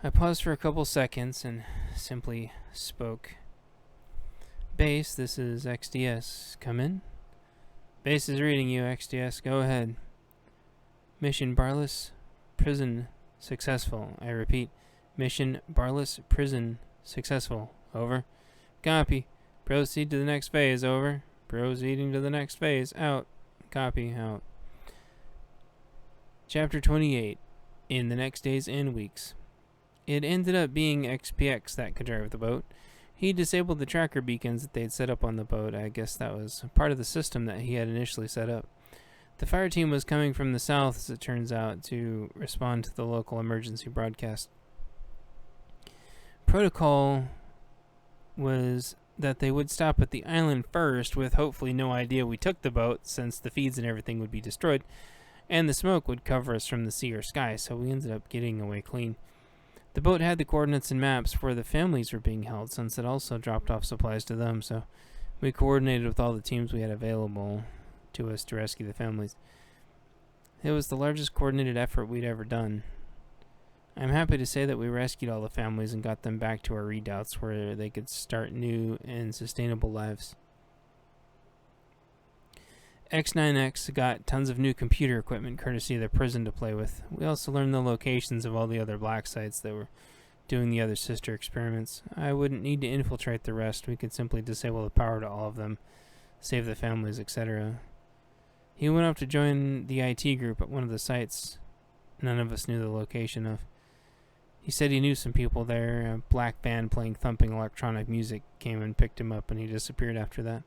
I paused for a couple seconds and simply spoke. Base, this is XDS. Come in. Base is reading you, XDS. Go ahead. Mission Barless Prison successful. I repeat. Mission Barless Prison successful. Over. Copy. Proceed to the next phase. Over. Proceeding to the next phase. Out. Copy. Out. Chapter 28. In the next days and weeks. It ended up being XPX that could drive the boat. He disabled the tracker beacons that they'd set up on the boat. I guess that was part of the system that he had initially set up. The fire team was coming from the south, as it turns out, to respond to the local emergency broadcast. Protocol was that they would stop at the island first, with hopefully no idea we took the boat, since the feeds and everything would be destroyed, and the smoke would cover us from the sea or sky, so we ended up getting away clean. The boat had the coordinates and maps where the families were being held, since it also dropped off supplies to them, so we coordinated with all the teams we had available to us to rescue the families. It was the largest coordinated effort we'd ever done. I'm happy to say that we rescued all the families and got them back to our redoubts where they could start new and sustainable lives. X9X got tons of new computer equipment courtesy of the prison to play with. We also learned the locations of all the other black sites that were doing the other sister experiments. I wouldn't need to infiltrate the rest. We could simply disable the power to all of them, save the families, etc. He went up to join the IT group at one of the sites none of us knew the location of. He said he knew some people there. A black band playing thumping electronic music came and picked him up, and he disappeared after that.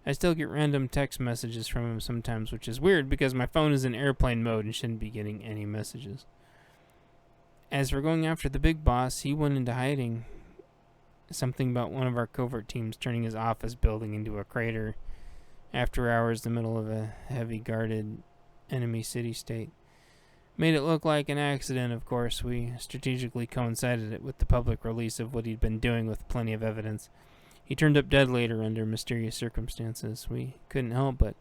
I still get random text messages from him sometimes, which is weird because my phone is in airplane mode and shouldn't be getting any messages. As we're going after the big boss, he went into hiding. Something about one of our covert teams turning his office building into a crater after hours in the middle of a heavy guarded enemy city-state. Made it look like an accident, of course. We strategically coincided it with the public release of what he'd been doing with plenty of evidence. He turned up dead later under mysterious circumstances. We couldn't help but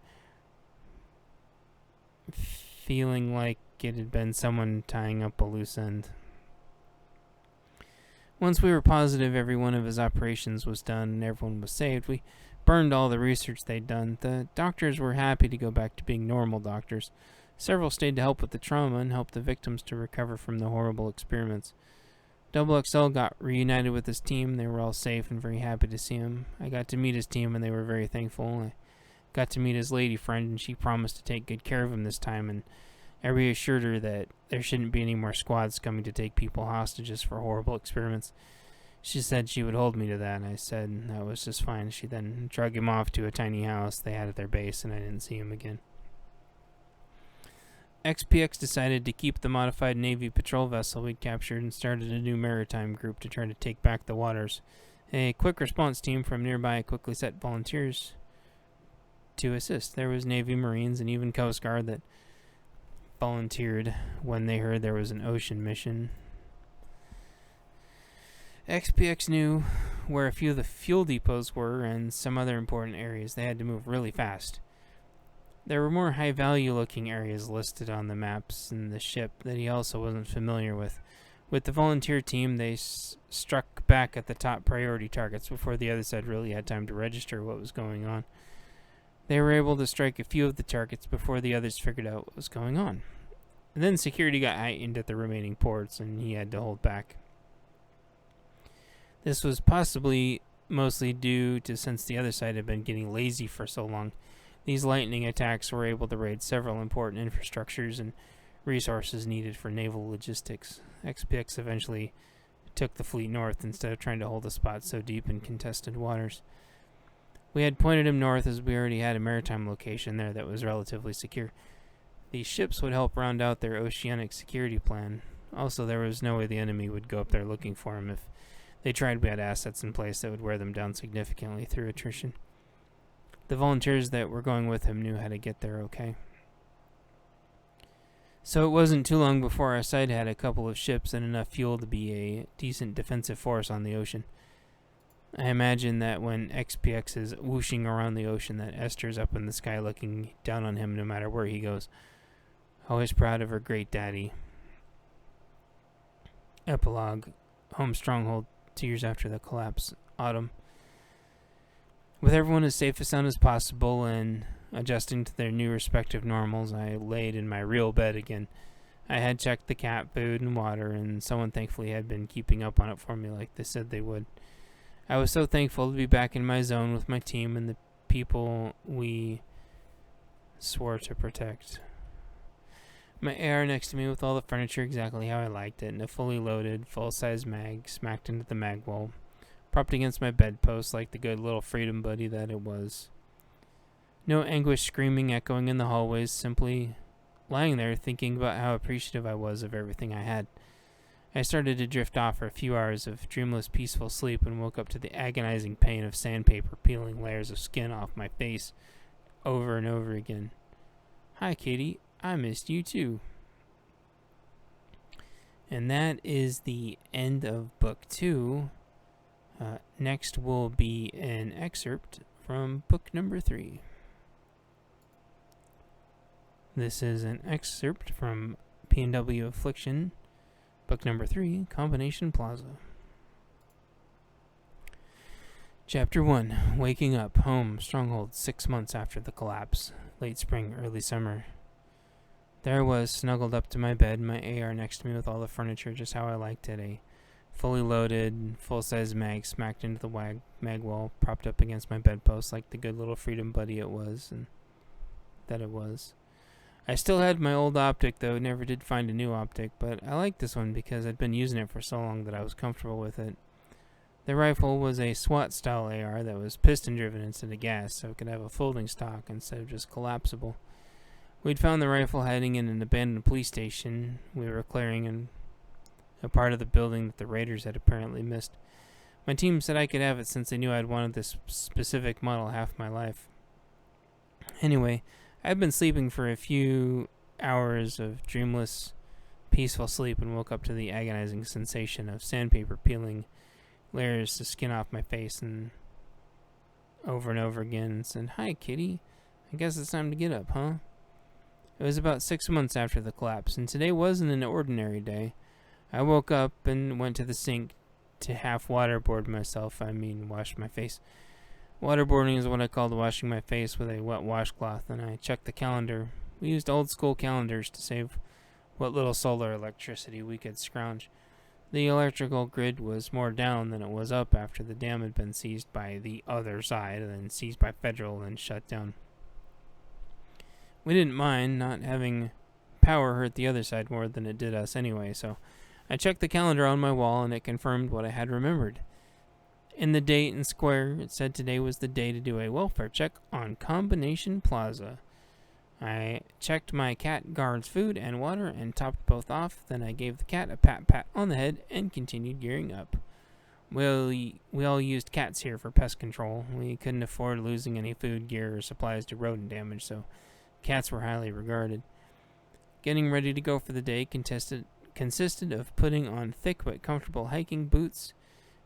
feeling like it had been someone tying up a loose end. Once we were positive every one of his operations was done and everyone was saved, we burned all the research they'd done. The doctors were happy to go back to being normal doctors. Several stayed to help with the trauma and help the victims to recover from the horrible experiments. XXL got reunited with his team. They were all safe and very happy to see him. I got to meet his team and they were very thankful. I got to meet his lady friend and she promised to take good care of him this time, and I reassured her that there shouldn't be any more squads coming to take people hostages for horrible experiments. She said she would hold me to that, and I said that was just fine. She then drug him off to a tiny house they had at their base, and I didn't see him again. XPX decided to keep the modified Navy patrol vessel we'd captured and started a new maritime group to try to take back the waters. A quick response team from nearby quickly set volunteers to assist. There was Navy, Marines, and even Coast Guard that volunteered when they heard there was an ocean mission. XPX knew where a few of the fuel depots were and some other important areas. They had to move really fast. There were more high-value looking areas listed on the maps in the ship that he also wasn't familiar with. With the volunteer team, they struck back at the top priority targets before the other side really had time to register what was going on. They were able to strike a few of the targets before the others figured out what was going on. And then security got heightened at the remaining ports, and he had to hold back. This was possibly mostly due to since the other side had been getting lazy for so long. These lightning attacks were able to raid several important infrastructures and resources needed for naval logistics. XPX eventually took the fleet north instead of trying to hold a spot so deep in contested waters. We had pointed him north as we already had a maritime location there that was relatively secure. These ships would help round out their oceanic security plan. Also, there was no way the enemy would go up there looking for him. If they tried, we had assets in place that would wear them down significantly through attrition. The volunteers that were going with him knew how to get there okay. So it wasn't too long before our side had a couple of ships and enough fuel to be a decent defensive force on the ocean. I imagine that when XPX is whooshing around the ocean, that Esther's up in the sky looking down on him no matter where he goes. Always proud of her great daddy. Epilogue. Home stronghold 2 years after the collapse. Autumn. With everyone as safe and sound as possible and adjusting to their new respective normals, I laid in my real bed again. I had checked the cat food and water, and someone thankfully had been keeping up on it for me like they said they would. I was so thankful to be back in my zone with my team and the people we swore to protect. My AR next to me with all the furniture exactly how I liked it, and a fully loaded, full-size mag smacked into the mag wall, propped against my bedpost like the good little freedom buddy that it was. No anguish screaming echoing in the hallways, simply lying there thinking about how appreciative I was of everything I had. I started to drift off for a few hours of dreamless, peaceful sleep and woke up to the agonizing pain of sandpaper peeling layers of skin off my face over and over again. Hi, Kitty. I missed you too. And that is the end of book 2. Next will be an excerpt from book number 3. This is an excerpt from PNW Affliction, book number 3, Combination Plaza. Chapter 1, Waking Up, Home, Stronghold, 6 months after the collapse, late spring, early summer. There I was, snuggled up to my bed, my AR next to me with all the furniture just how I liked it, a fully loaded, full-size mag smacked into the mag wall, propped up against my bedpost like the good little freedom buddy it was, and that it was. I still had my old optic, though, never did find a new optic, but I liked this one because I'd been using it for so long that I was comfortable with it. The rifle was a SWAT-style AR that was piston-driven instead of gas, so it could have a folding stock instead of just collapsible. We'd found the rifle hiding in an abandoned police station we were clearing in a part of the building that the raiders had apparently missed. My team said I could have it since they knew I'd wanted this specific model half my life. Anyway, I'd been sleeping for a few hours of dreamless, peaceful sleep and woke up to the agonizing sensation of sandpaper peeling layers of skin off my face and over again and said, "Hi, Kitty. I guess it's time to get up, huh?" It was about 6 months after the collapse, and today wasn't an ordinary day. I woke up and went to the sink to half waterboard myself, wash my face. Waterboarding is what I called washing my face with a wet washcloth, and I checked the calendar. We used old school calendars to save what little solar electricity we could scrounge. The electrical grid was more down than it was up after the dam had been seized by the other side, and then seized by federal and shut down. We didn't mind, not having power hurt the other side more than it did us anyway, so I checked the calendar on my wall and it confirmed what I had remembered. In the date and square, it said today was the day to do a welfare check on Combination Plaza. I checked my cat guard's food and water and topped both off, then I gave the cat a pat on the head and continued gearing up. We all used cats here for pest control. We couldn't afford losing any food, gear, or supplies to rodent damage, so cats were highly regarded. Getting ready to go for the day consisted of putting on thick but comfortable hiking boots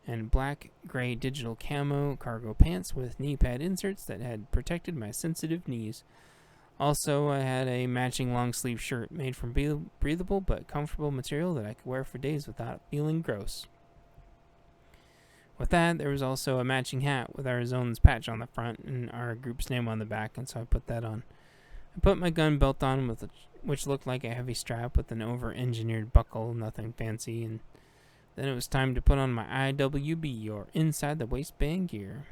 and black-gray digital camo cargo pants with knee pad inserts that had protected my sensitive knees. Also, I had a matching long-sleeve shirt made from breathable but comfortable material that I could wear for days without feeling gross. With that, there was also a matching hat with our zone's patch on the front and our group's name on the back, and so I put that on. I put my gun belt on, which looked like a heavy strap with an over-engineered buckle, nothing fancy, and then it was time to put on my IWB, or inside-the-waistband gear.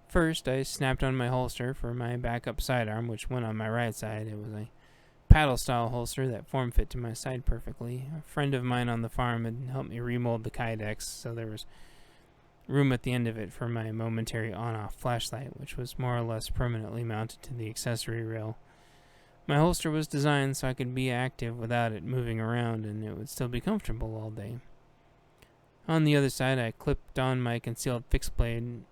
First, I snapped on my holster for my backup sidearm, which went on my right side. It was a paddle-style holster that form-fit to my side perfectly. A friend of mine on the farm had helped me remold the Kydex, so there was room at the end of it for my momentary on-off flashlight, which was more or less permanently mounted to the accessory rail. My holster was designed so I could be active without it moving around, and it would still be comfortable all day. On the other side, I clipped on my concealed fixed-blade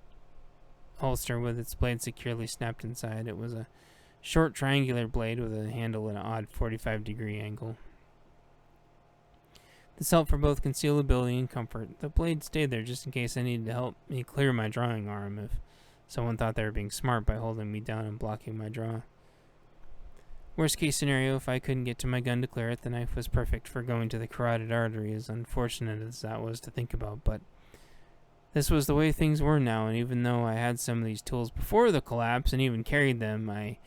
holster with its blade securely snapped inside. It was a short triangular blade with a handle at an odd 45-degree angle. This helped for both concealability and comfort. The blade stayed there just in case I needed to help me clear my drawing arm if someone thought they were being smart by holding me down and blocking my draw. Worst case scenario, if I couldn't get to my gun to clear it, the knife was perfect for going to the carotid artery, as unfortunate as that was to think about, but this was the way things were now, and even though I had some of these tools before the collapse and even carried them, I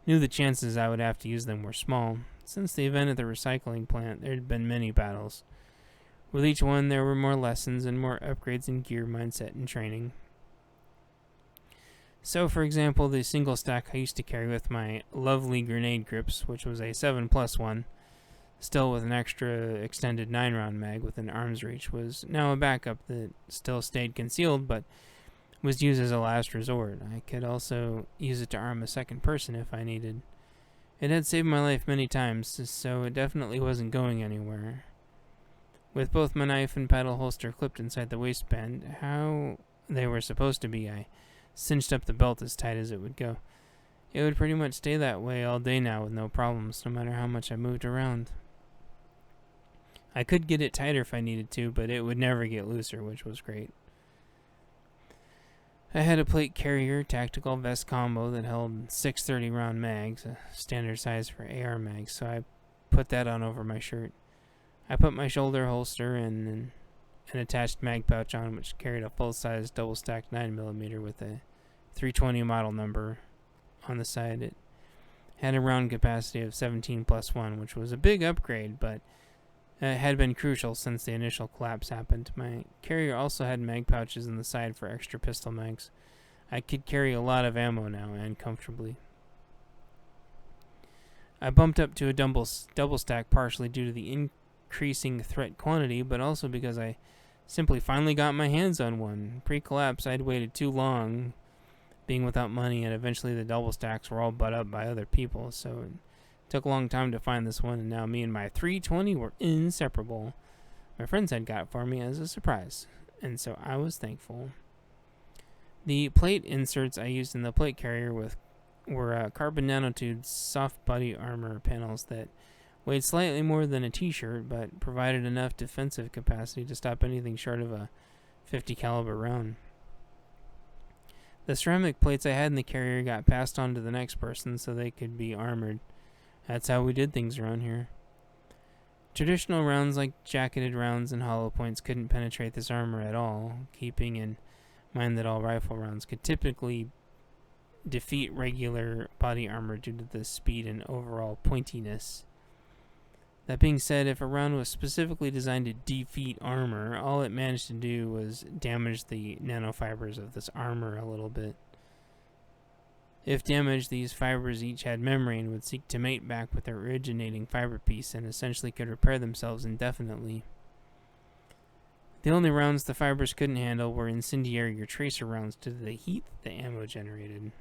knew the chances I would have to use them were small. Since the event at the recycling plant, there had been many battles. With each one, there were more lessons and more upgrades in gear, mindset, and training. So, for example, the single stack I used to carry with my lovely grenade grips, which was a 7+1, still with an extra extended 9-round mag within arm's reach, was now a backup that still stayed concealed, but was used as a last resort. I could also use it to arm a second person if I needed. It had saved my life many times, so it definitely wasn't going anywhere. With both my knife and paddle holster clipped inside the waistband, how they were supposed to be, I cinched up the belt as tight as it would go. It would pretty much stay that way all day now with no problems, no matter how much I moved around. I could get it tighter if I needed to, but it would never get looser, which was great. I had a plate carrier tactical vest combo that held 6 30-round mags, a standard size for AR mags, so I put that on over my shirt. I put my shoulder holster and an attached mag pouch on, which carried a full-size double-stacked 9mm with a 320 model number on the side. It had a round capacity of 17+1, which was a big upgrade, but had been crucial since the initial collapse happened. My carrier also had mag pouches on the side for extra pistol mags. I could carry a lot of ammo now, and comfortably. I bumped up to a double stack partially due to the increasing threat quantity, but also because I simply finally got my hands on one. Pre-collapse, I'd waited too long, being without money, and eventually the double stacks were all bought up by other people, so it took a long time to find this one, and now me and my 320 were inseparable. My friends had got it for me as a surprise, and so I was thankful. The plate inserts I used in the plate carrier were carbon nanotubes soft body armor panels that weighed slightly more than a t-shirt, but provided enough defensive capacity to stop anything short of a 50 caliber round. The ceramic plates I had in the carrier got passed on to the next person so they could be armored. That's how we did things around here. Traditional rounds like jacketed rounds and hollow points couldn't penetrate this armor at all, keeping in mind that all rifle rounds could typically defeat regular body armor due to the speed and overall pointiness. That being said, if a round was specifically designed to defeat armor, all it managed to do was damage the nanofibers of this armor a little bit. If damaged, these fibers each had memory and would seek to mate back with their originating fiber piece and essentially could repair themselves indefinitely. The only rounds the fibers couldn't handle were incendiary or tracer rounds due to the heat the ammo generated.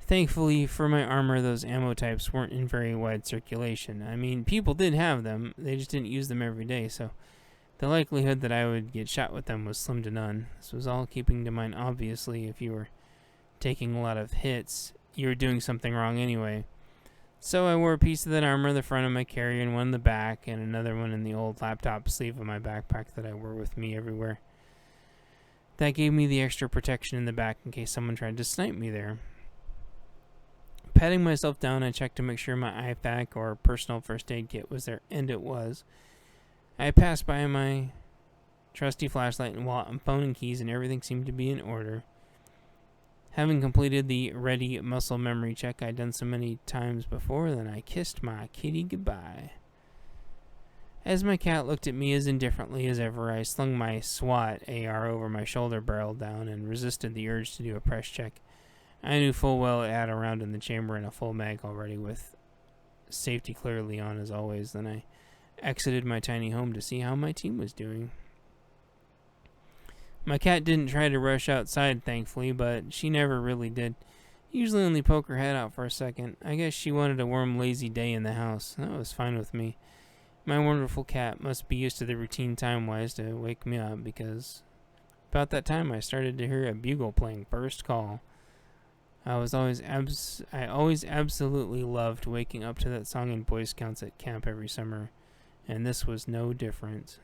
Thankfully for my armor, those ammo types weren't in very wide circulation. I mean, people did have them, they just didn't use them every day, so the likelihood that I would get shot with them was slim to none. This was all keeping to mind, obviously, if you were taking a lot of hits, you were doing something wrong anyway. So I wore a piece of that armor in the front of my carrier and one in the back, and another one in the old laptop sleeve of my backpack that I wore with me everywhere. That gave me the extra protection in the back in case someone tried to snipe me there. Patting myself down, I checked to make sure my IFAK or personal first aid kit was there, and it was. I passed by my trusty flashlight and wallet and phone and keys, and everything seemed to be in order. Having completed the ready muscle memory check I'd done so many times before, then I kissed my kitty goodbye. As my cat looked at me as indifferently as ever, I slung my SWAT AR over my shoulder barrel down and resisted the urge to do a press check. I knew full well it had a round in the chamber and a full mag already, with safety clearly on as always. Then I exited my tiny home to see how my team was doing. My cat didn't try to rush outside, thankfully, but she never really did. Usually only poke her head out for a second. I guess she wanted a warm, lazy day in the house. That was fine with me. My wonderful cat must be used to the routine time-wise to wake me up, because about that time I started to hear a bugle playing first call. I always absolutely loved waking up to that song in Boy Scouts at camp every summer, and this was no different.